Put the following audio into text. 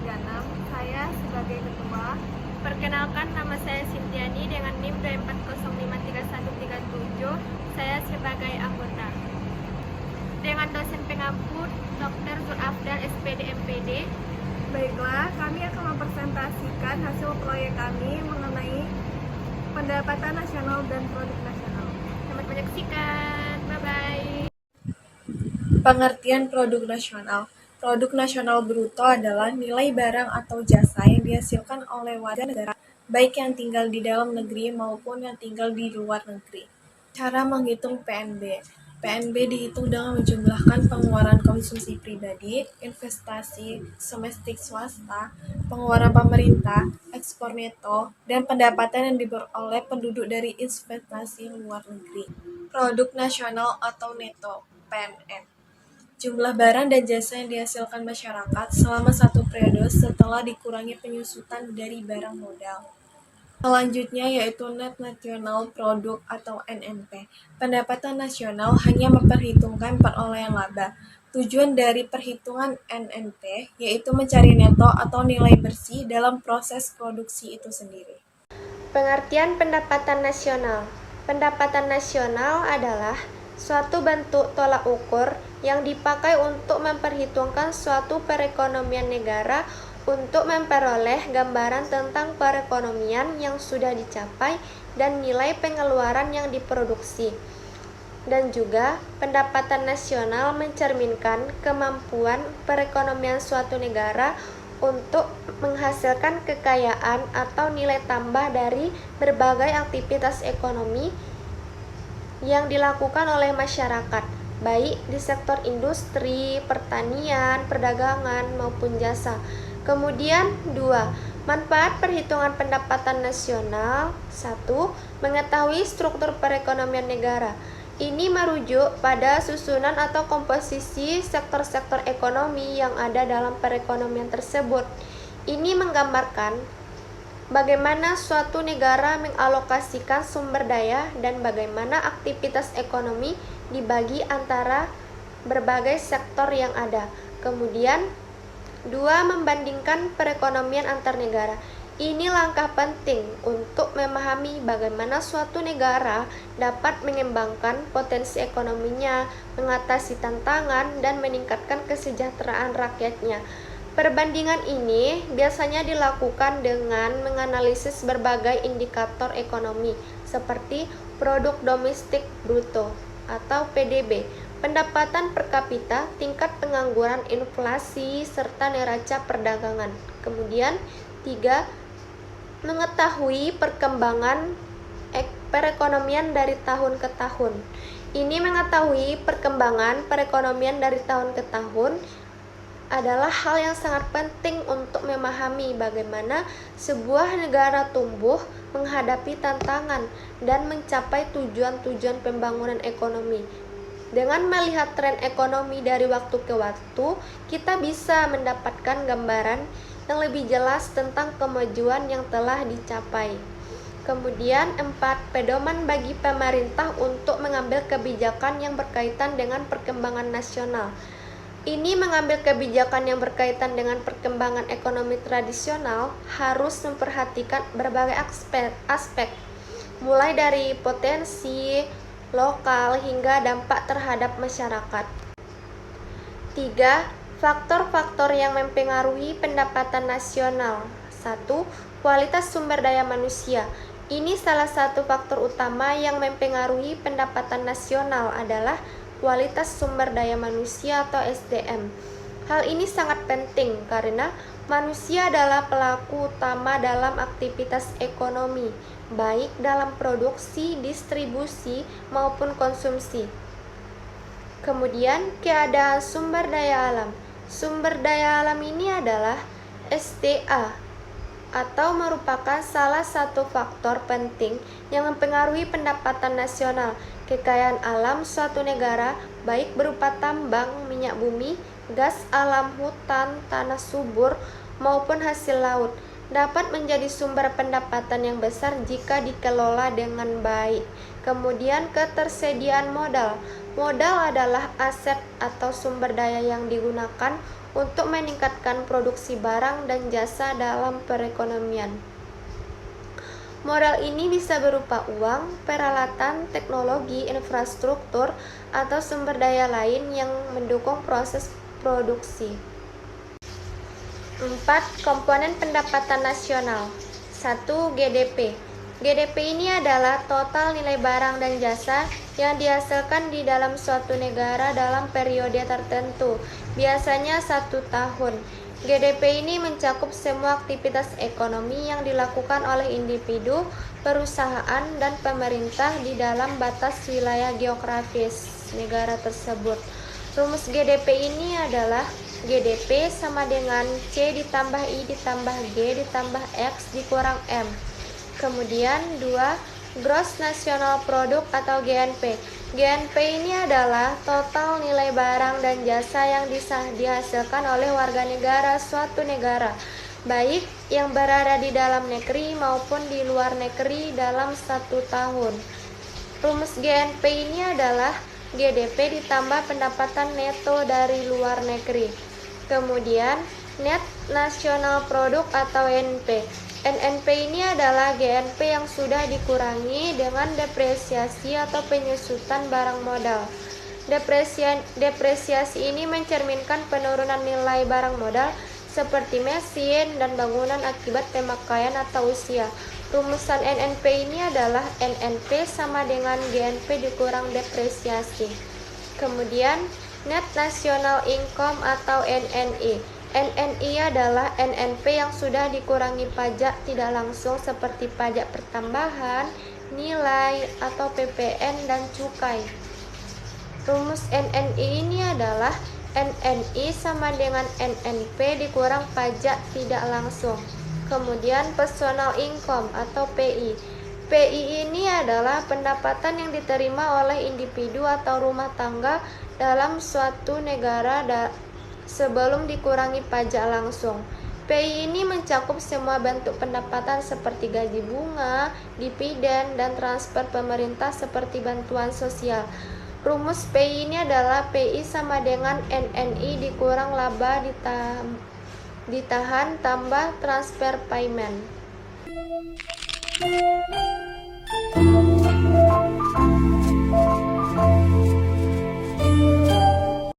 636. Saya sebagai ketua. Perkenalkan, nama saya Sintiani dengan NIM 240533137. Saya sebagai anggota. Dengan dosen pengampu Dr. Zulafdal SPD MPD. Baiklah, kami akan mempresentasikan hasil proyek kami mengenai pendapatan nasional dan produk nasional. Selamat menyaksikan. Bye-bye. Pengertian produk nasional. Produk nasional bruto adalah nilai barang atau jasa yang dihasilkan oleh warga negara, baik yang tinggal di dalam negeri maupun yang tinggal di luar negeri. Cara menghitung PNB. PNB dihitung dengan menjumlahkan pengeluaran konsumsi pribadi, investasi, domestik swasta, pengeluaran pemerintah, ekspor neto, dan pendapatan yang diperoleh penduduk dari investasi luar negeri. Produk nasional atau neto, PNN. Jumlah barang dan jasa yang dihasilkan masyarakat selama satu periode setelah dikurangi penyusutan dari barang modal. Selanjutnya yaitu Net National Product atau NNP. Pendapatan nasional hanya memperhitungkan perolehan laba. Tujuan dari perhitungan NNP yaitu mencari neto atau nilai bersih dalam proses produksi itu sendiri. Pengertian pendapatan nasional. Pendapatan nasional adalah suatu bentuk tolak ukur yang dipakai untuk memperhitungkan suatu perekonomian negara untuk memperoleh gambaran tentang perekonomian yang sudah dicapai dan nilai pengeluaran yang diproduksi. Dan juga, pendapatan nasional mencerminkan kemampuan perekonomian suatu negara untuk menghasilkan kekayaan atau nilai tambah dari berbagai aktivitas ekonomi yang dilakukan oleh masyarakat, baik di sektor industri, pertanian, perdagangan, maupun jasa. Kemudian, 2. Manfaat perhitungan pendapatan nasional. 1. Mengetahui struktur perekonomian negara. Ini merujuk pada susunan atau komposisi sektor-sektor ekonomi yang ada dalam perekonomian tersebut. Ini menggambarkan bagaimana suatu negara mengalokasikan sumber daya dan bagaimana aktivitas ekonomi dibagi antara berbagai sektor yang ada. Kemudian, 2. Membandingkan perekonomian antar negara. Ini langkah penting untuk memahami bagaimana suatu negara dapat mengembangkan potensi ekonominya, mengatasi tantangan, dan meningkatkan kesejahteraan rakyatnya. Perbandingan ini biasanya dilakukan dengan menganalisis berbagai indikator ekonomi seperti produk domestik bruto atau PDB, pendapatan per kapita, tingkat pengangguran, inflasi, serta neraca perdagangan. Kemudian, 3. Mengetahui perkembangan perekonomian dari tahun ke tahun. Ini mengetahui perkembangan perekonomian dari tahun ke tahun adalah hal yang sangat penting untuk memahami bagaimana sebuah negara tumbuh menghadapi tantangan dan mencapai tujuan-tujuan pembangunan ekonomi. Dengan melihat tren ekonomi dari waktu ke waktu, kita bisa mendapatkan gambaran yang lebih jelas tentang kemajuan yang telah dicapai. Kemudian 4. Pedoman bagi pemerintah untuk mengambil kebijakan yang berkaitan dengan perkembangan nasional. Ini mengambil kebijakan yang berkaitan dengan perkembangan ekonomi tradisional harus memperhatikan berbagai aspek, mulai dari potensi lokal hingga dampak terhadap masyarakat. 3. Faktor-faktor yang mempengaruhi pendapatan nasional. 1. Kualitas sumber daya manusia. Ini salah satu faktor utama yang mempengaruhi pendapatan nasional adalah kualitas sumber daya manusia atau SDM. Hal ini sangat penting karena manusia adalah pelaku utama dalam aktivitas ekonomi, baik dalam produksi, distribusi, maupun konsumsi. Kemudian, keadaan sumber daya alam. Sumber daya alam ini adalah SDA atau merupakan salah satu faktor penting yang mempengaruhi pendapatan nasional. Kekayaan alam suatu negara, baik berupa tambang, minyak bumi, gas alam, hutan, tanah subur, maupun hasil laut, dapat menjadi sumber pendapatan yang besar jika dikelola dengan baik. Kemudian ketersediaan modal. Modal adalah aset atau sumber daya yang digunakan untuk meningkatkan produksi barang dan jasa dalam perekonomian. Modal ini bisa berupa uang, peralatan, teknologi, infrastruktur, atau sumber daya lain yang mendukung proses produksi. 4. Komponen pendapatan nasional. 1. GDP. GDP ini adalah total nilai barang dan jasa yang dihasilkan di dalam suatu negara dalam periode tertentu, biasanya 1 tahun. GDP ini mencakup semua aktivitas ekonomi yang dilakukan oleh individu, perusahaan, dan pemerintah di dalam batas wilayah geografis negara tersebut. Rumus GDP ini adalah GDP sama dengan C ditambah I ditambah G ditambah X dikurang M. Kemudian 2. Gross National Product atau GNP. GNP ini adalah total nilai barang dan jasa yang dihasilkan oleh warga negara suatu negara, baik yang berada di dalam negeri maupun di luar negeri dalam 1 tahun. Rumus GNP ini adalah GDP ditambah pendapatan neto dari luar negeri. Kemudian Net National Product atau NP. NNP ini adalah GNP yang sudah dikurangi dengan depresiasi atau penyusutan barang modal. Depresiasi ini mencerminkan penurunan nilai barang modal seperti mesin dan bangunan akibat pemakaian atau usia. Rumusan NNP ini adalah NNP sama dengan GNP dikurang depresiasi. Kemudian Net National Income atau NNI. NNI adalah NNP yang sudah dikurangi pajak tidak langsung seperti pajak pertambahan, nilai, atau PPN dan cukai. Rumus NNI ini adalah NNI sama dengan NNP dikurang pajak tidak langsung. Kemudian Personal Income atau PI. PI ini adalah pendapatan yang diterima oleh individu atau rumah tangga dalam suatu negara sebelum dikurangi pajak langsung. PI ini mencakup semua bentuk pendapatan seperti gaji bunga, dividen, dan transfer pemerintah seperti bantuan sosial. Rumus PI ini adalah PI sama dengan NNI dikurang laba ditahan tambah transfer payment.